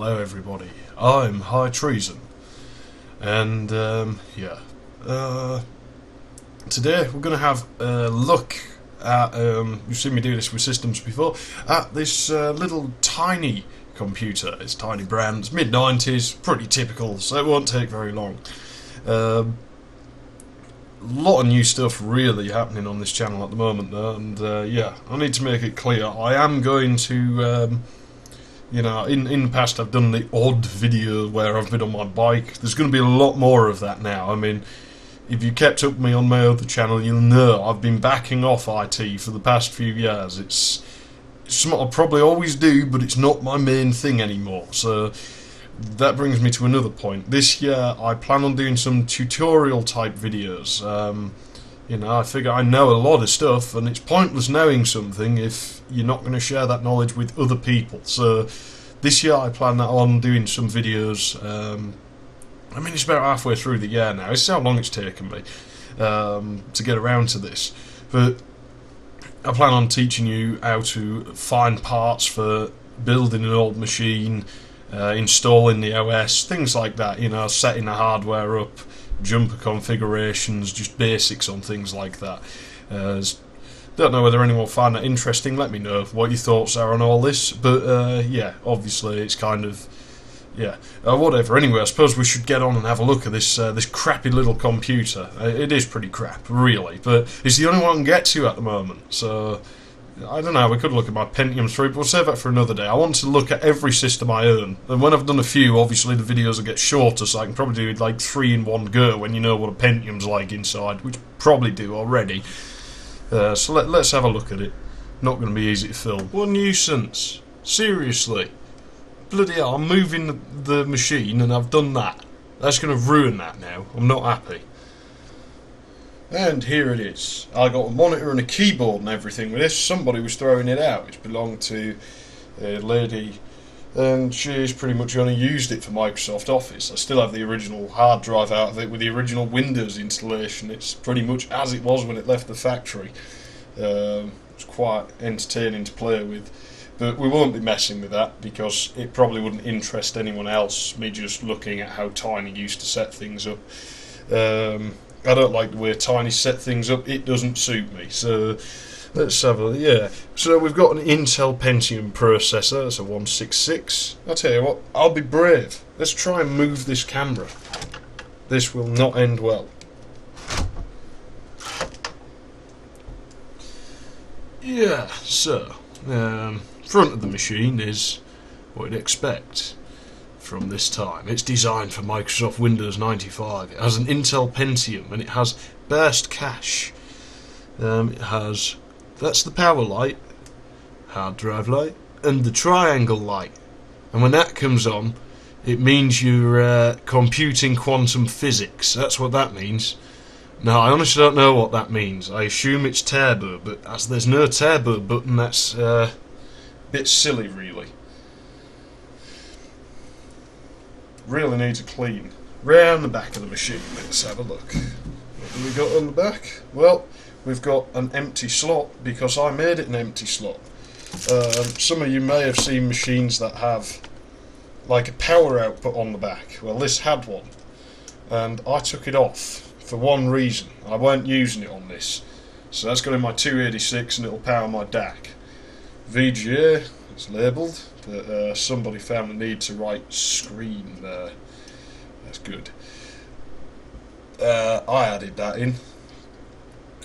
Hello everybody, I'm High Treason, and today we're going to have a look at, you've seen me do this with systems before, at this little tiny computer. It's tiny brands, mid-90s, pretty typical, so it won't take very long. A lot of new stuff really happening on this channel at the moment though, and I need to make it clear, I am going to in the past I've done the odd video where I've been on my bike. There's going to be a lot more of that now. I mean, if you kept up with me on my other channel, you'll know I've been backing off IT for the past few years. It's something I'll probably always do, but it's not my main thing anymore. So that brings me to another point. This year I plan on doing some tutorial type videos. I figure I know a lot of stuff, and it's pointless knowing something if you're not going to share that knowledge with other people. So this year I plan on doing some videos. It's about halfway through the year now. It's how long it's taken me to get around to this. But I plan on teaching you how to find parts for building an old machine, installing the OS, things like that, setting the hardware up, jumper configurations, just basics on things like that. Don't know whether anyone will find that interesting. Let me know what your thoughts are on all this, but obviously it's kind of whatever. Anyway, I suppose we should get on and have a look at this crappy little computer. It is pretty crap, really, but it's the only one I can get to at the moment, so I don't know, we could look at my Pentium 3, but we'll save that for another day. I want to look at every system I own, and when I've done a few, obviously the videos will get shorter, so I can probably do it like 3 in one go when you know what a Pentium's like inside, which probably do already. So let's have a look at it. Not going to be easy to film. What a nuisance. Seriously. Bloody hell, I'm moving the machine and I've done that. That's going to ruin that now. I'm not happy. And here it is. I got a monitor and a keyboard and everything with this. Somebody was throwing it out. It's belonged to a lady, and she's pretty much only used it for Microsoft Office. I still have the original hard drive out of it with the original Windows installation. It's pretty much as it was when it left the factory. It's quite entertaining to play with, but we won't be messing with that because it probably wouldn't interest anyone else, me just looking at how Tiny used to set things up. I don't like the way Tiny set things up, it doesn't suit me, so let's have a, so we've got an Intel Pentium processor, that's a 166, I'll tell you what, I'll be brave, let's try and move this camera, this will not end well. So, front of the machine is what you'd expect from this time. It's designed for Microsoft Windows 95. It has an Intel Pentium and it has burst cache. That's the power light, hard drive light, and the triangle light. And when that comes on, it means you're computing quantum physics. That's what that means. Now, I honestly don't know what that means. I assume it's turbo, but as there's no turbo button, that's a bit silly, really. Really needs a clean. Round the back of the machine, let's have a look. What have we got on the back? Well, we've got an empty slot because I made it an empty slot. Some of you may have seen machines that have like a power output on the back. Well, this had one, and I took it off for one reason. I weren't using it on this, so that's got in my 286 and it'll power my DAC. VGA, it's labelled, but somebody found the need to write screen there. That's good. I added that in.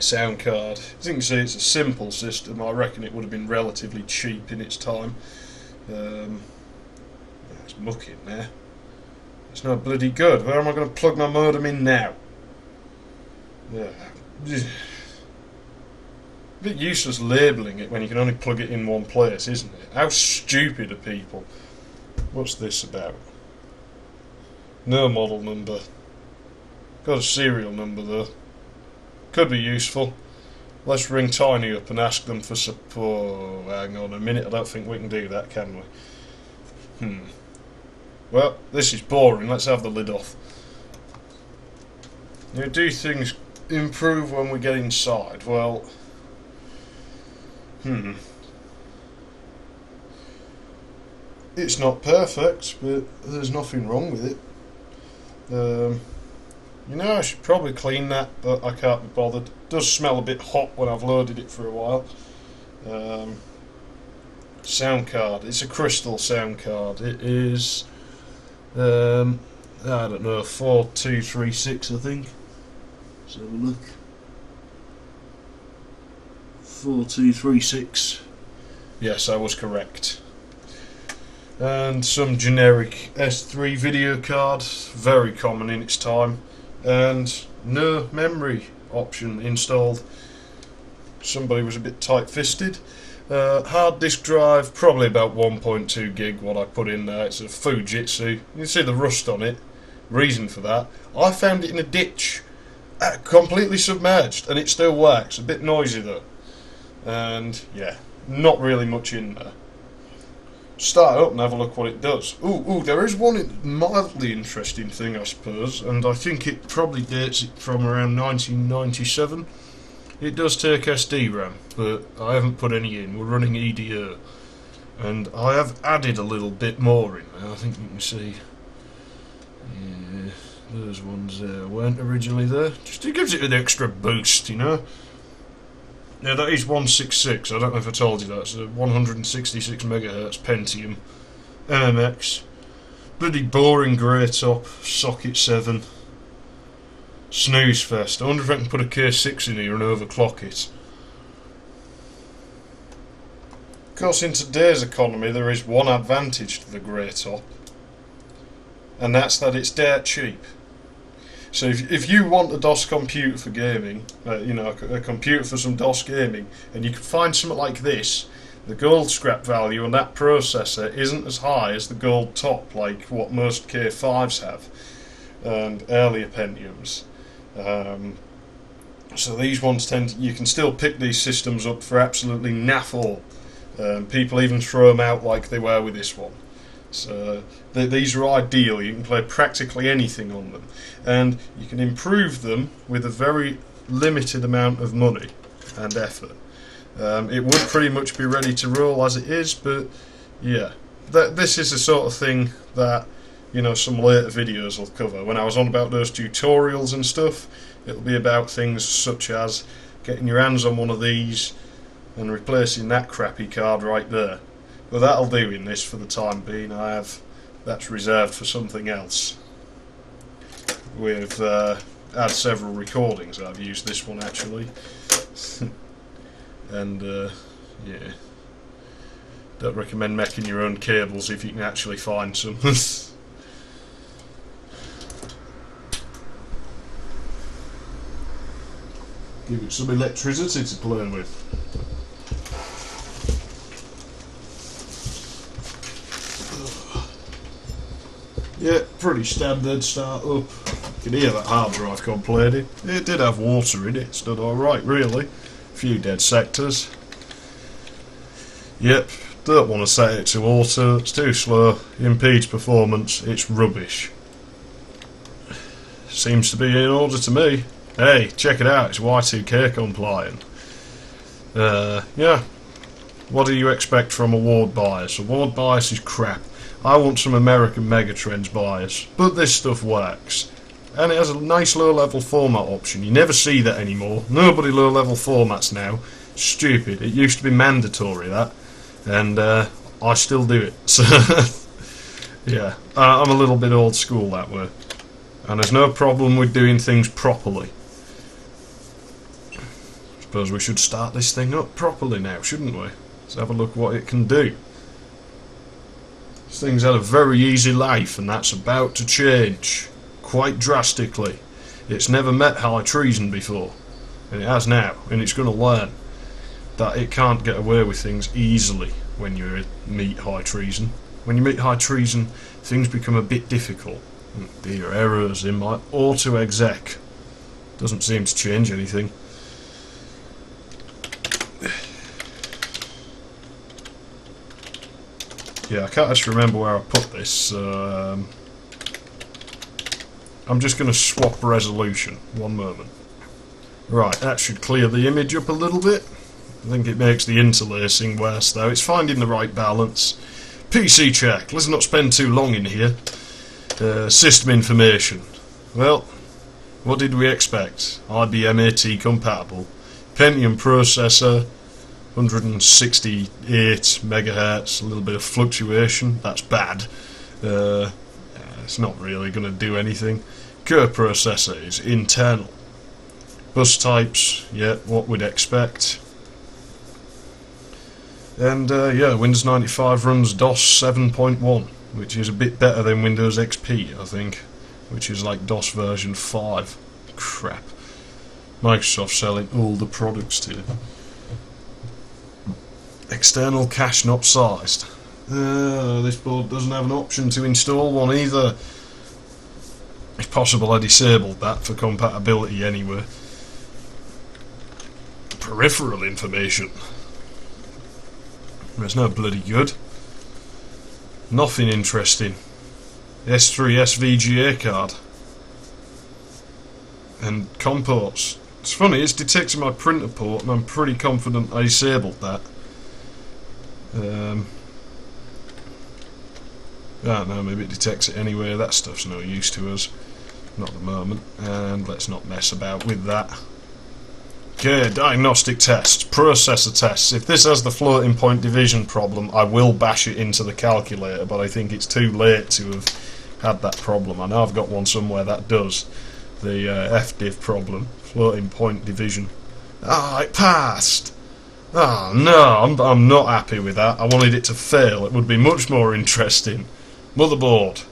Sound card. As you can see, it's a simple system. I reckon it would have been relatively cheap in its time. It's mucky in there. It's not bloody good. Where am I going to plug my modem in now? A bit useless labelling it when you can only plug it in one place, isn't it? How stupid are people? What's this about? No model number. Got a serial number though. Could be useful. Let's ring Tiny up and ask them for support. Hang on a minute, I don't think we can do that, can we? Well, this is boring, let's have the lid off. Do things improve when we get inside? Well, It's not perfect, but there's nothing wrong with it. You know, I should probably clean that, but I can't be bothered. It does smell a bit hot when I've loaded it for a while. Sound card. It's a crystal sound card. It is, I don't know, 4236, I think. Let's have a look. 4236. Yes, I was correct. And some generic S3 video card, very common in its time, and no memory option installed. Somebody was a bit tight-fisted. Hard disk drive, probably about 1.2 gig what I put in there. It's a Fujitsu. You can see the rust on it. Reason for that, I found it in a ditch, completely submerged, and it still works. A bit noisy though, and yeah, not really much in there. Start it up and have a look what it does. Ooh, there is one mildly interesting thing, I suppose, and I think it probably dates it from around 1997. It does take SD RAM, but I haven't put any in. We're running EDO, and I have added a little bit more in there. I think you can see. Yeah, those ones there weren't originally there. Just it gives it an extra boost, you know. Now that is 166. I don't know if I told you that. It's a 166 megahertz Pentium MMX. Bloody boring grey top, socket 7. Snooze fest. I wonder if I can put a K6 in here and overclock it. Of course, in today's economy, there is one advantage to the grey top, and that's that it's dirt cheap. So if you want a DOS computer for gaming, you know, a computer for some DOS gaming, and you can find something like this, the gold scrap value on that processor isn't as high as the gold top, like what most K5s have, and earlier Pentiums. So these ones you can still pick these systems up for absolutely naff all. People even throw them out like they were with this one. So these are ideal. You can play practically anything on them, and you can improve them with a very limited amount of money and effort. It would pretty much be ready to roll as it is, but yeah, this is the sort of thing that, you know, some later videos will cover. When I was on about those tutorials and stuff, it'll be about things such as getting your hands on one of these and replacing that crappy card right there. But that'll do in this for the time being. That's reserved for something else. We've had several recordings. I've used this one actually, and yeah, don't recommend making your own cables if you can actually find some. Give it some electricity to play with. Yeah, pretty standard start up. You can hear that hard drive complaining. It did have water in it, it's done alright really. A few dead sectors. Yep, don't want to set it to auto, it's too slow, impedes performance, it's rubbish. Seems to be in order to me. Hey, check it out, it's Y2K compliant. Yeah, what do you expect from a Ward bias? A Ward bias is crap. I want some American Megatrends bias, but this stuff works. And it has a nice low-level format option. You never see that anymore. Nobody low-level formats now. Stupid. It used to be mandatory, that. And I still do it. So, yeah, I'm a little bit old school that way. And there's no problem with doing things properly. Suppose we should start this thing up properly now, shouldn't we? Let's have a look what it can do. This thing's had a very easy life, and that's about to change quite drastically. It's never met high treason before, and it has now, and it's going to learn that it can't get away with things easily when you meet high treason. When you meet high treason, things become a bit difficult. Dear, errors in my auto-exec. Doesn't seem to change anything. Yeah, I can't actually remember where I put this. I'm just going to swap resolution. One moment. Right, that should clear the image up a little bit. I think it makes the interlacing worse though. It's finding the right balance. PC check. Let's not spend too long in here. System information. Well, what did we expect? IBM AT compatible. Pentium processor, 168 megahertz, a little bit of fluctuation. That's bad. It's not really going to do anything. Core processor is internal. Bus types, yeah, what we'd expect. And yeah, Windows 95 runs DOS 7.1, which is a bit better than Windows XP, I think, which is like DOS version 5. Crap. Microsoft selling all the products to you. External cache not sized. This board doesn't have an option to install one either. It's possible I disabled that for compatibility anyway. Peripheral information. There's no bloody good. Nothing interesting. S3 SVGA card. And COM ports. It's funny, it's detecting my printer port and I'm pretty confident I disabled that. I don't know, maybe it detects it anyway. That stuff's no use to us. Not at the moment. And let's not mess about with that. Okay, diagnostic tests, processor tests. If this has the floating point division problem, I will bash it into the calculator, but I think it's too late to have had that problem. I know I've got one somewhere that does. The FDiv problem, floating point division. Ah, it passed! Ah, no, I'm not happy with that. I wanted it to fail. It would be much more interesting. Motherboard.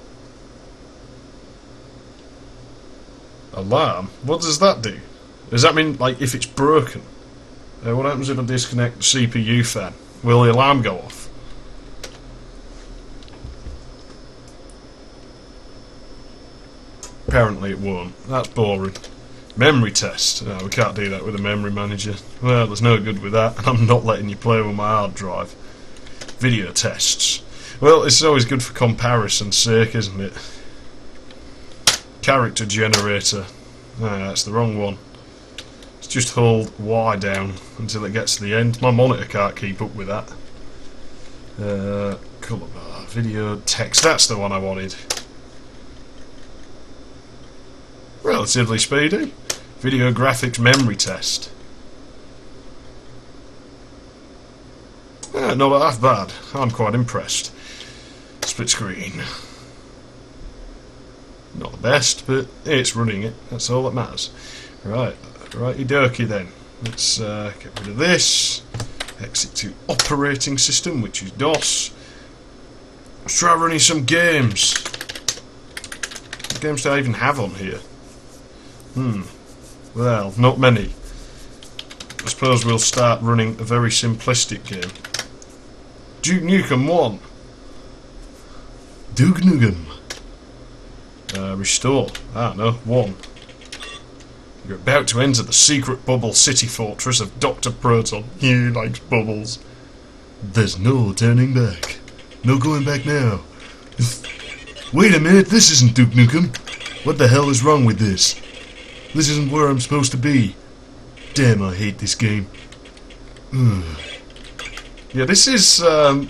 Alarm? What does that do? Does that mean, like, if it's broken? What happens if I disconnect the CPU fan? Will the alarm go off? Apparently it won't. That's boring. Memory test. No, we can't do that with a memory manager. Well, there's no good with that, and I'm not letting you play with my hard drive. Video tests. Well, it's always good for comparison's sake, isn't it? Character generator. No, that's the wrong one. Let's just hold Y down until it gets to the end. My monitor can't keep up with that. Colour bar. Video text. That's the one I wanted. Relatively speedy. Video graphics memory test. Not half bad. I'm quite impressed. Split screen. Not the best, but it's running it. That's all that matters. Right, righty dokie then. Let's get rid of this. Exit to operating system, which is DOS. Let's try running some games. What games do I even have on here? Well, not many. I suppose we'll start running a very simplistic game. Duke Nukem 1. Duke Nukem. Restore. I don't know. 1. You're about to enter the secret bubble city fortress of Dr. Proton. He likes bubbles. There's no turning back. No going back now. Wait a minute, this isn't Duke Nukem. What the hell is wrong with this? This isn't where I'm supposed to be. Damn, I hate this game. Yeah, this is a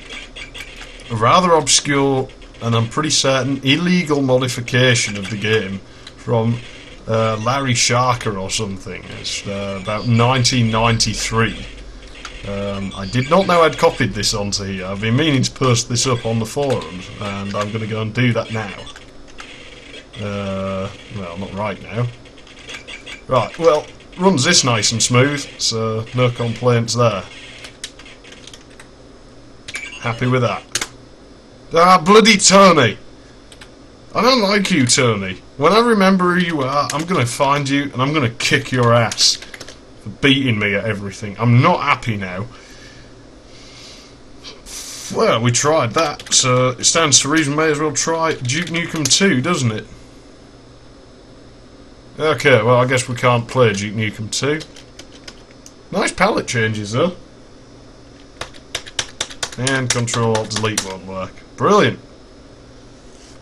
rather obscure and I'm pretty certain illegal modification of the game from Larry Sharker or something. It's about 1993. I did not know I'd copied this onto here. I've been meaning to post this up on the forums, and I'm going to go and do that now. Well, not right now. Right, well, runs this nice and smooth, so no complaints there. Happy with that. Ah, bloody Tony! I don't like you, Tony. When I remember who you are, I'm going to find you and I'm going to kick your ass for beating me at everything. I'm not happy now. Well, we tried that, so it stands to reason may as well try Duke Nukem 2, doesn't it? Okay, well, I guess we can't play Duke Nukem 2. Nice palette changes, though. And Control-Alt-Delete won't work. Brilliant!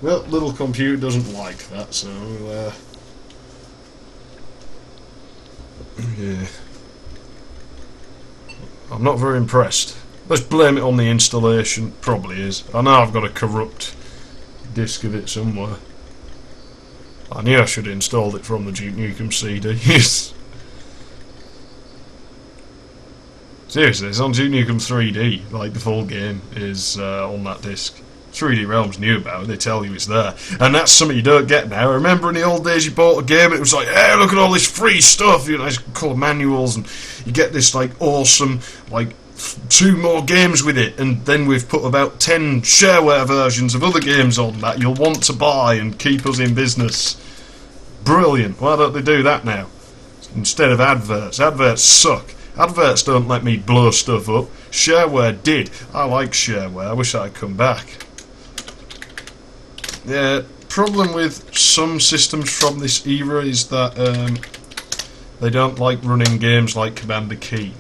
Well, little computer doesn't like that, so yeah. I'm not very impressed. Let's blame it on the installation. Probably is. I know I've got a corrupt disc of it somewhere. I knew I should have installed it from the Duke Nukem CD. Yes. Seriously, it's on Duke Nukem 3D. Like, the full game is on that disc. 3D Realms knew about it, they tell you it's there. And that's something you don't get now. I remember in the old days you bought a game and it was like, hey, look at all this free stuff, you know, nice colour manuals, and you get this, like, awesome, like, 2 more games with it, and then we've put about 10 shareware versions of other games on that you'll want to buy and keep us in business. Brilliant. Why don't they do that now? Instead of adverts. Adverts suck. Adverts don't let me blow stuff up. Shareware did. I like shareware. I wish I'd come back. Yeah, problem with some systems from this era is that they don't like running games like Commander Keen.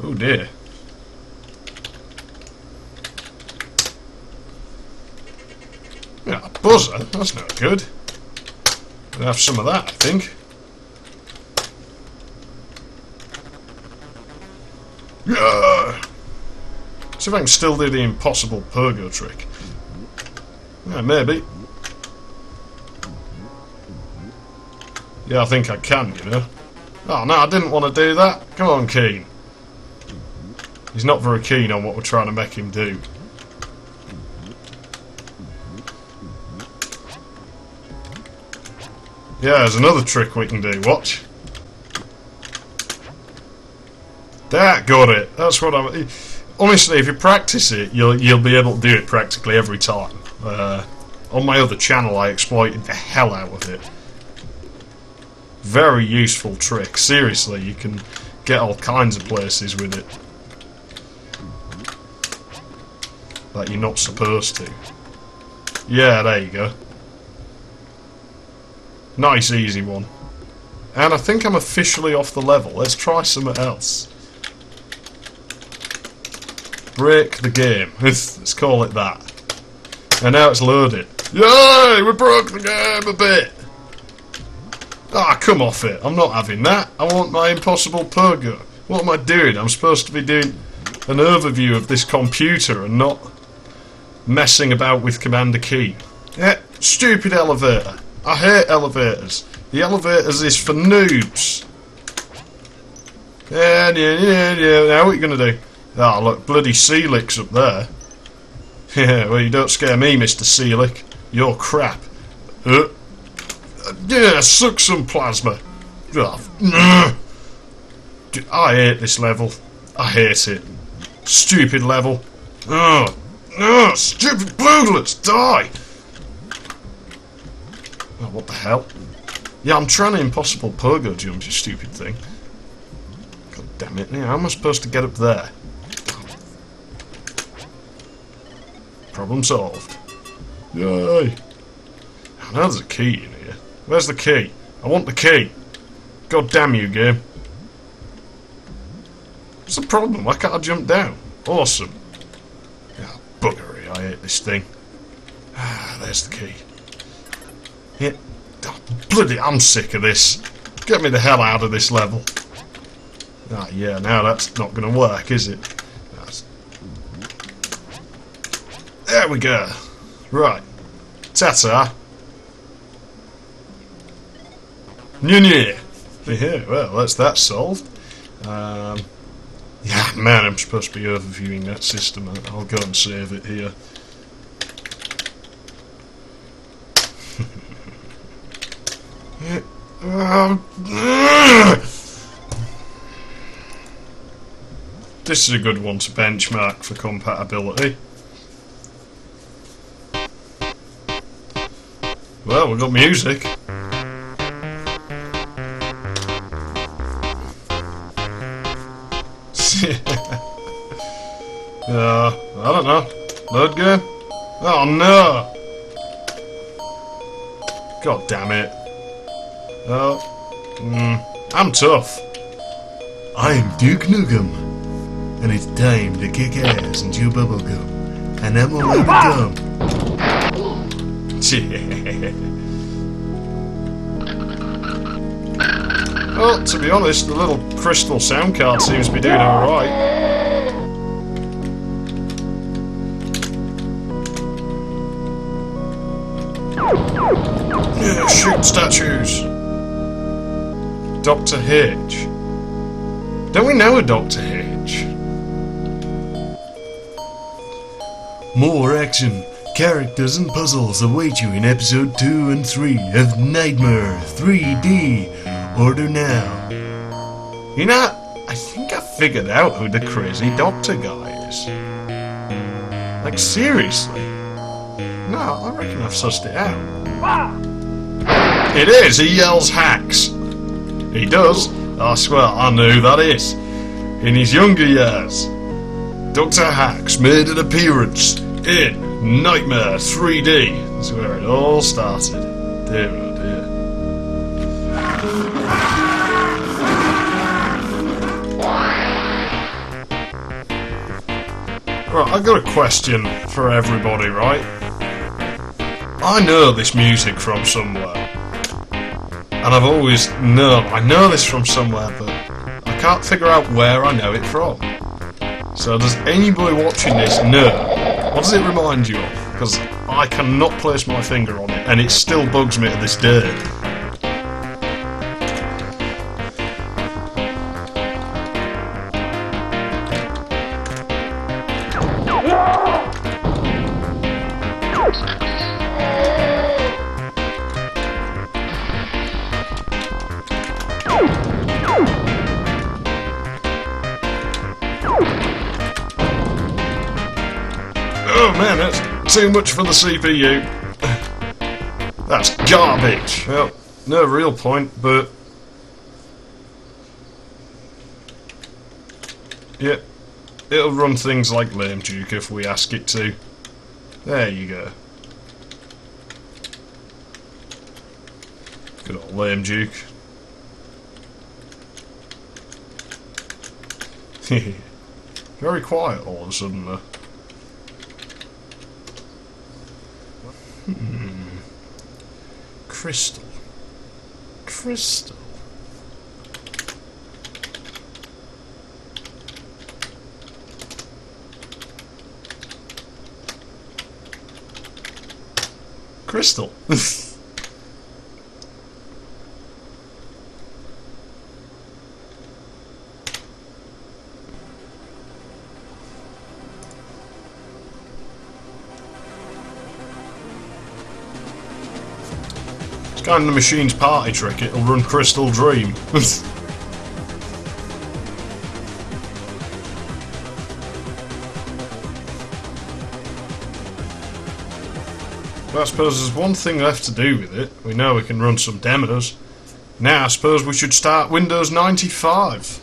Oh dear. Yeah, a buzzer? That's not good. I'll have some of that, I think. Yeah. See if I can still do the impossible pogo trick. Yeah, maybe. Yeah, I think I can, you know. Oh no, I didn't want to do that. Come on, Keen. He's not very keen on what we're trying to make him do. Yeah, there's another trick we can do. Watch. That got it. That's what I'm. Honestly, if you practice it, you'll be able to do it practically every time. On my other channel, I exploited the hell out of it. Very useful trick. Seriously, you can get all kinds of places with it that you're not supposed to. Yeah, there you go. Nice, easy one. And I think I'm officially off the level. Let's try something else. Break the game. Let's call it that. And now it's loaded. Yay! We broke the game a bit! Ah, come off it. I'm not having that. I want my impossible pogo. What am I doing? I'm supposed to be doing an overview of this computer and not messing about with Commander Key. Yeah, stupid elevator. I hate elevators. The elevators is for noobs. Yeah. Now what are you going to do? Ah, look, bloody Seelic's up there. Yeah, well, you don't scare me, Mr. Seelic. You're crap. Yeah, suck some plasma. I hate this level. I hate it. Stupid level. Stupid bloodlets, die! Oh, what the hell? Yeah, I'm trying to impossible pogo jump, you stupid thing. God damn it. Yeah, how am I supposed to get up there? Problem solved. Yay! Oh, now there's a key in here. Where's the key? I want the key. God damn you, game. What's the problem? Why can't I jump down? Awesome. Ah, buggery. I hate this thing. Ah, there's the key. Yeah. Oh, bloody, I'm sick of this. Get me the hell out of this level. Ah, yeah, now that's not going to work, is it? There we go. Right. Ta-ta. Yeah, well, that's that solved. Yeah, man, I'm supposed to be overviewing that system. I'll go and save it here. This is a good one to benchmark for compatibility. Well, we've got music. I don't know. Load game? Oh no! God damn it. I'm tough. I'm Duke Nukem, and it's time to kick ass and chew bubblegum. And I'm already done. Well, to be honest, the little crystal sound card seems to be doing alright. Yeah, shoot statues. Dr. H. Don't we know a Dr. H? More action, characters and puzzles await you in episode 2 and 3 of Nightmare 3D. Order now. You know, I think I figured out who the crazy doctor guy is. Like, seriously. No, I reckon I've sussed it out. It is, he yells hacks. He does. I swear, I know who that is. In his younger years, Dr. Hacks made an appearance in Nightmare 3D. That's where it all started. Dear oh dear. Right, I've got a question for everybody, right? I know this music from somewhere. And I've always known, I know this from somewhere, but I can't figure out where I know it from. So does anybody watching this know? What does it remind you of? Because I cannot place my finger on it, and it still bugs me to this day. Oh man, that's too much for the CPU. That's garbage. Well, no real point, but... Yep, it'll run things like Lame Duke if we ask it to. There you go. Good old Lame Duke. Very quiet all of a sudden though. Crystal. Crystal. Crystal. It's kind of the machine's party trick, it'll run Crystal Dream. But I suppose there's one thing left to do with it. We know we can run some demos. Now I suppose we should start Windows 95.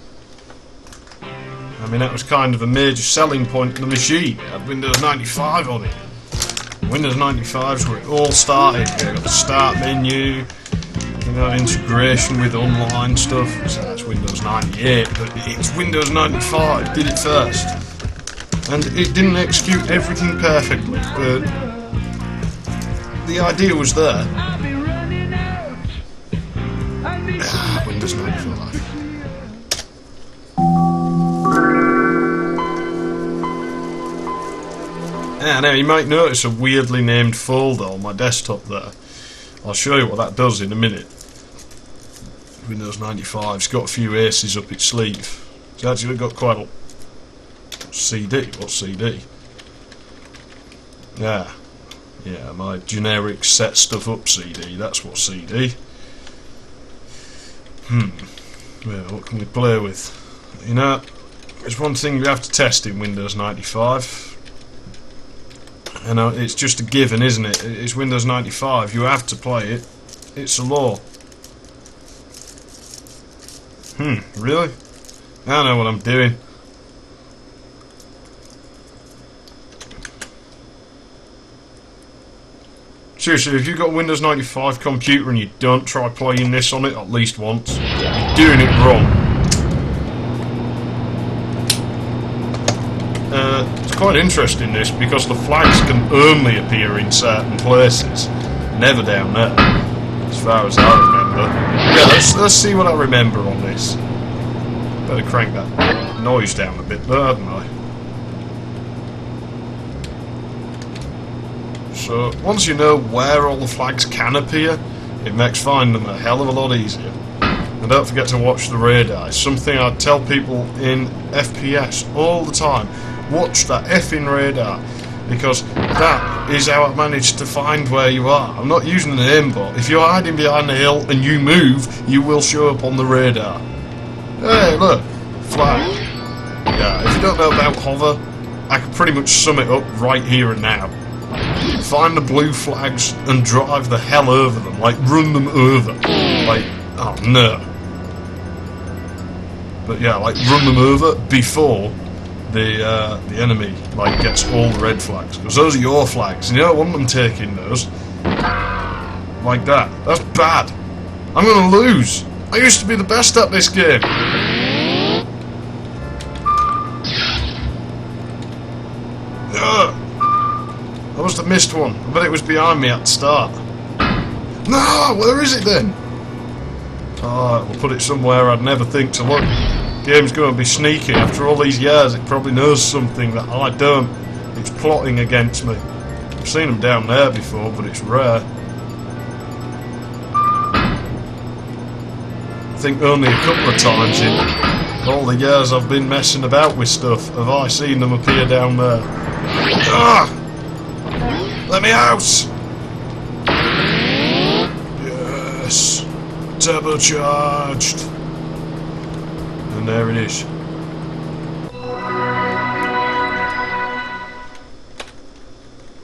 I mean, that was kind of a major selling point of the machine. It had Windows 95 on it. Windows 95 is where it all started. You've got the start menu, you know, integration with online stuff. So that's Windows 98, but it's Windows 95 did it first. And it didn't execute everything perfectly, but the idea was there. Windows 95. Yeah, now you might notice a weirdly named folder on my desktop there. I'll show you what that does in a minute. Windows 95's got a few aces up its sleeve. It's actually got quite a... CD? What's CD? Yeah, my generic set stuff up CD, that's what CD. Well, what can we play with? You know, there's one thing you have to test in Windows 95. And it's just a given, isn't it? It's Windows 95, you have to play it. It's a law. Really? I don't know what I'm doing. Seriously, if you've got a Windows 95 computer and you don't try playing this on it at least once, you're doing it wrong. It's quite interesting this, because the flags can only appear in certain places, never down there, as far as I remember. Yeah, let's see what I remember on this. Better crank that noise down a bit there, hadn't I? So once you know where all the flags can appear, it makes finding them a hell of a lot easier. And don't forget to watch the radar. It's something I tell people in FPS all the time. Watch that effing radar, because that is how I managed to find where you are. I'm not using an aimbot. If you're hiding behind a hill and you move, you will show up on the radar. Hey, look, flag. Yeah, if you don't know about hover, I can pretty much sum it up right here and now. Find the blue flags and drive the hell over them, like run them over. Like, oh no. But yeah, like run them over before the enemy like gets all the red flags, because those are your flags, and you don't want them taking those. Like that. That's bad. I'm gonna lose. I used to be the best at this game. I must have missed one. I bet it was behind me at the start. No, where is it then? Oh, we'll put it somewhere I'd never think to look. Game's going to be sneaky. After all these years, it probably knows something that I don't. It's plotting against me. I've seen them down there before, but it's rare. I think only a couple of times in all the years I've been messing about with stuff have I seen them appear down there. Ah! Let me out! Yes! Turbocharged! And there it is.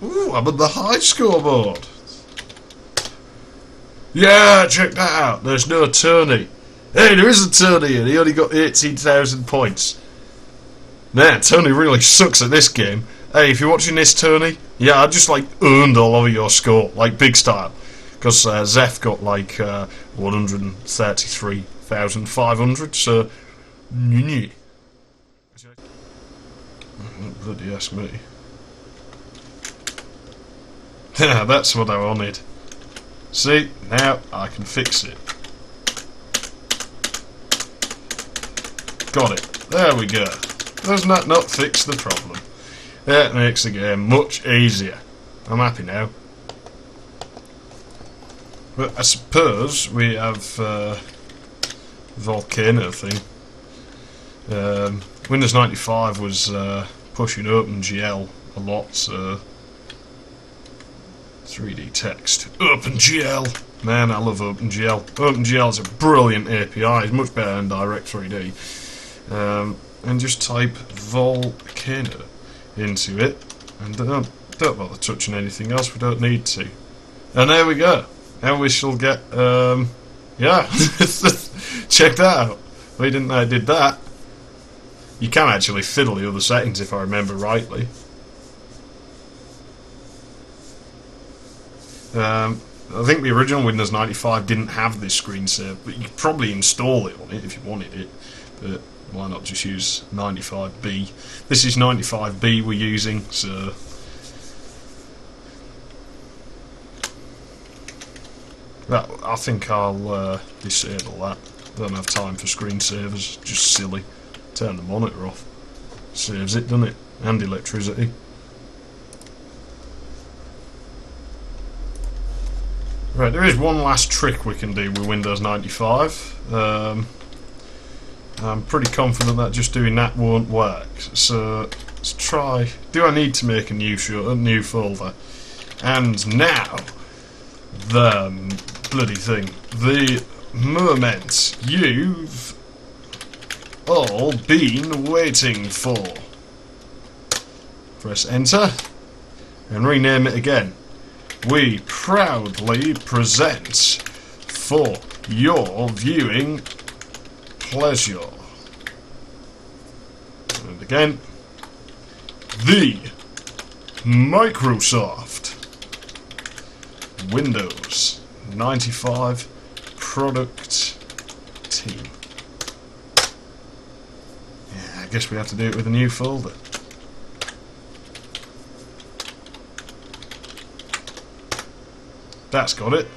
Ooh, I'm on the high scoreboard! Yeah, check that out! There's no Tony. Hey, there is a Tony and he only got 18,000 points. Man, Tony really sucks at this game. Hey, if you're watching this, Tony, yeah, I just like earned all over your score, like big style. Because Zeph got like 133,500, so... Bloody ass me. Yeah, that's what I wanted. See, now I can fix it. Got it. There we go. Doesn't that not fix the problem? That makes the game much easier. I'm happy now. But I suppose we have volcano thing. Windows 95 was pushing OpenGL a lot, so 3D text. OpenGL! Man, I love OpenGL. OpenGL is a brilliant API. It's much better than Direct 3D. And just type volcano into it, and don't bother touching anything else. We don't need to. And there we go. Now we shall get yeah. Check that out. We didn't know I did that. You can actually fiddle the other settings if I remember rightly. I think the original Windows 95 didn't have this screen save, but you could probably install it on it if you wanted it. But why not just use 95B? This is 95B we're using, so... I think I'll disable that. Don't have time for screensavers, just silly. Turn the monitor off. Saves it, doesn't it? And electricity. Right, there is one last trick we can do with Windows 95. I'm pretty confident that just doing that won't work. So let's try. Do I need to make a new folder? And now the bloody thing. The moment you've all been waiting for. Press enter and rename it again. We proudly present for your viewing pleasure. And again, the Microsoft Windows 95 product team. Yeah, I guess we have to do it with a new folder. That's got it.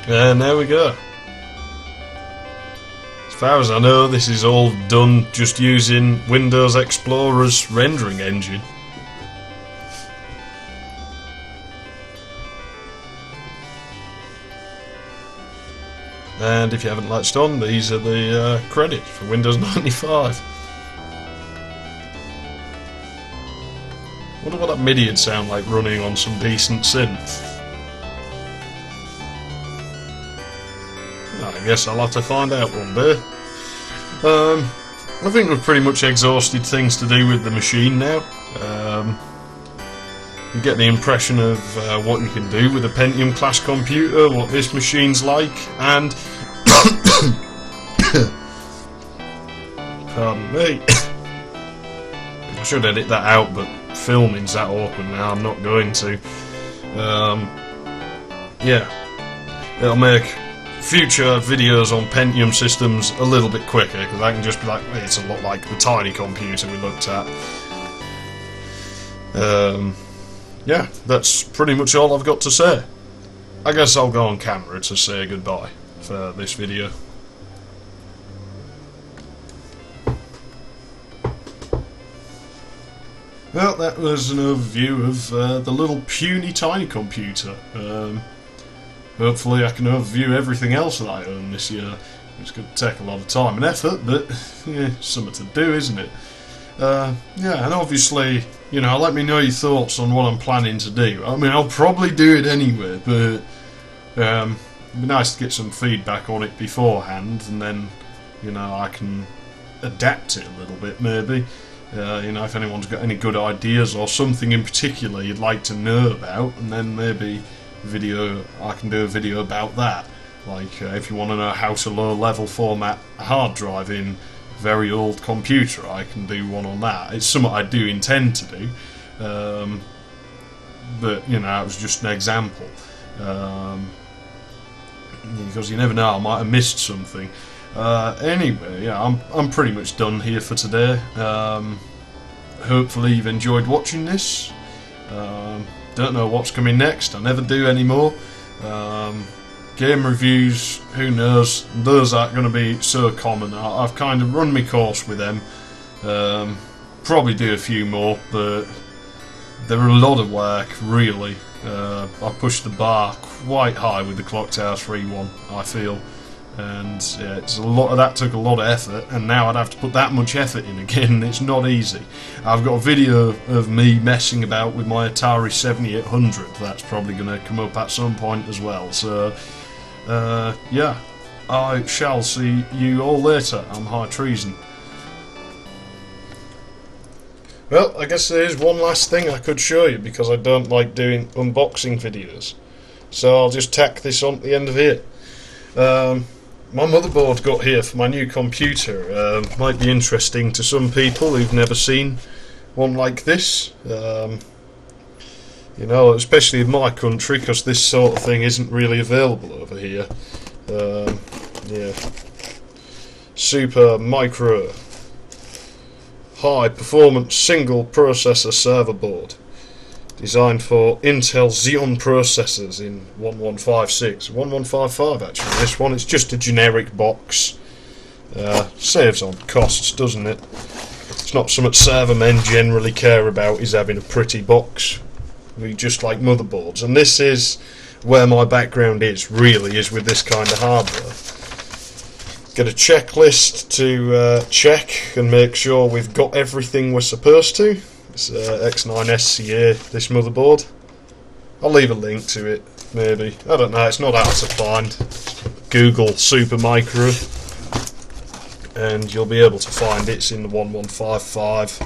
And there we go. As far as I know, this is all done just using Windows Explorer's rendering engine. And if you haven't latched on, these are the credits for Windows 95. Wonder what that MIDI would sound like running on some decent synth. I guess I'll have to find out one day. I think we've pretty much exhausted things to do with the machine now. You get the impression of what you can do with a Pentium class computer, what this machine's like, and pardon me. I should edit that out, but filming's that awkward now. I'm not going to. Yeah, it'll make future videos on Pentium systems a little bit quicker, because I can just be like, it's a lot like the tiny computer we looked at. Yeah, that's pretty much all I've got to say. I guess I'll go on camera to say goodbye for this video. Well, that was an overview of the little puny tiny computer. Hopefully I can overview everything else that I own this year. It's going to take a lot of time and effort, but yeah, something to do, isn't it? Yeah, and obviously, you know, let me know your thoughts on what I'm planning to do. I mean, I'll probably do it anyway, but it'd be nice to get some feedback on it beforehand, and then, you know, I can adapt it a little bit, maybe. You know, if anyone's got any good ideas or something in particular you'd like to know about, and then maybe I can do a video about that. Like, if you want to know how to low-level format a hard drive in a very old computer, I can do one on that. It's something I do intend to do, but, you know, it was just an example. Because you never know, I might have missed something. Anyway, yeah, I'm pretty much done here for today. Hopefully you've enjoyed watching this. Don't know what's coming next, I never do anymore. Game reviews, who knows, those aren't going to be so common. I've kind of run my course with them. Probably do a few more, but they're a lot of work, really. I pushed the bar quite high with the Clock Tower 3 I feel. And yeah, it's a lot of that took a lot of effort, and now I'd have to put that much effort in again. It's not easy. I've got a video of me messing about with my Atari 7800 that's probably going to come up at some point as well. So yeah, I shall see you all later. I'm High Treason. Well, I guess there's one last thing I could show you, because I don't like doing unboxing videos, so I'll just tack this on at the end of here. My motherboard got here for my new computer. Might be interesting to some people who've never seen one like this. You know, especially in my country, because this sort of thing isn't really available over here. Yeah, Super Micro High Performance Single Processor Server Board, designed for Intel Xeon processors in 1156, 1155 actually. This one, it's just a generic box. Saves on costs, doesn't it? It's not something server men generally care about, is having a pretty box. We just like motherboards, and this is where my background really is with this kind of hardware. Get a checklist to check and make sure we've got everything we're supposed to. It's X9SCA, this motherboard. I'll leave a link to it, maybe. I don't know, it's not hard to find. Google Super Micro and you'll be able to find it. It's in the 1155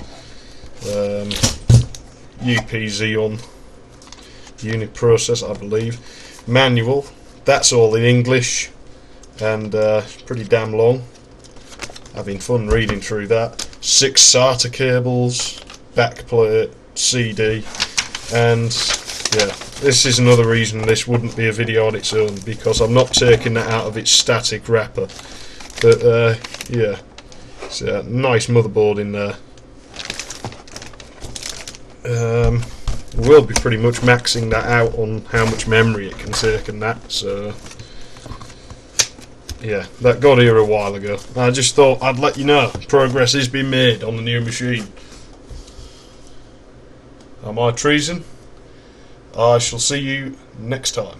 UP Xeon unit processor, I believe. Manual, that's all in English, and pretty damn long. Having fun reading through that. 6 SATA cables, backplate, CD, and yeah, this is another reason this wouldn't be a video on its own, because I'm not taking that out of its static wrapper. But yeah, it's a nice motherboard in there. We'll be pretty much maxing that out on how much memory it can take and that, so Yeah, that got here a while ago. I just thought I'd let you know progress is being made on the new machine. Am I treason? I shall see you next time.